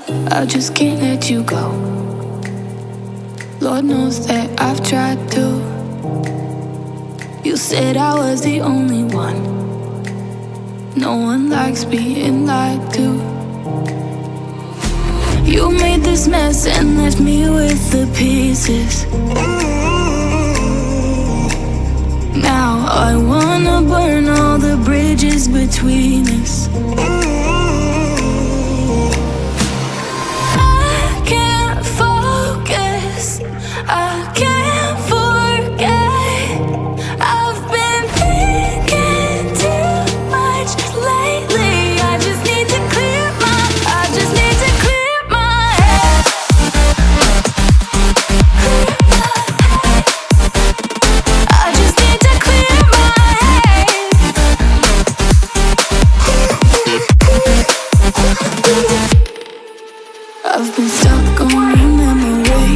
I just can't let you go. Lord knows that I've tried to. You said I was the only one. No one likes being lied to. You made this mess and left me with the pieces. Now I wanna burn all the bridges between us. I can't focus, I can't forget. I've been thinking too much lately. I just need to clear my head. I just need to clear my head. I've been stuck on your memory,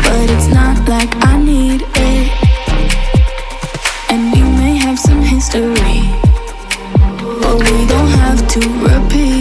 but it's not like I need it. And we may have some history, but we don't have to repeat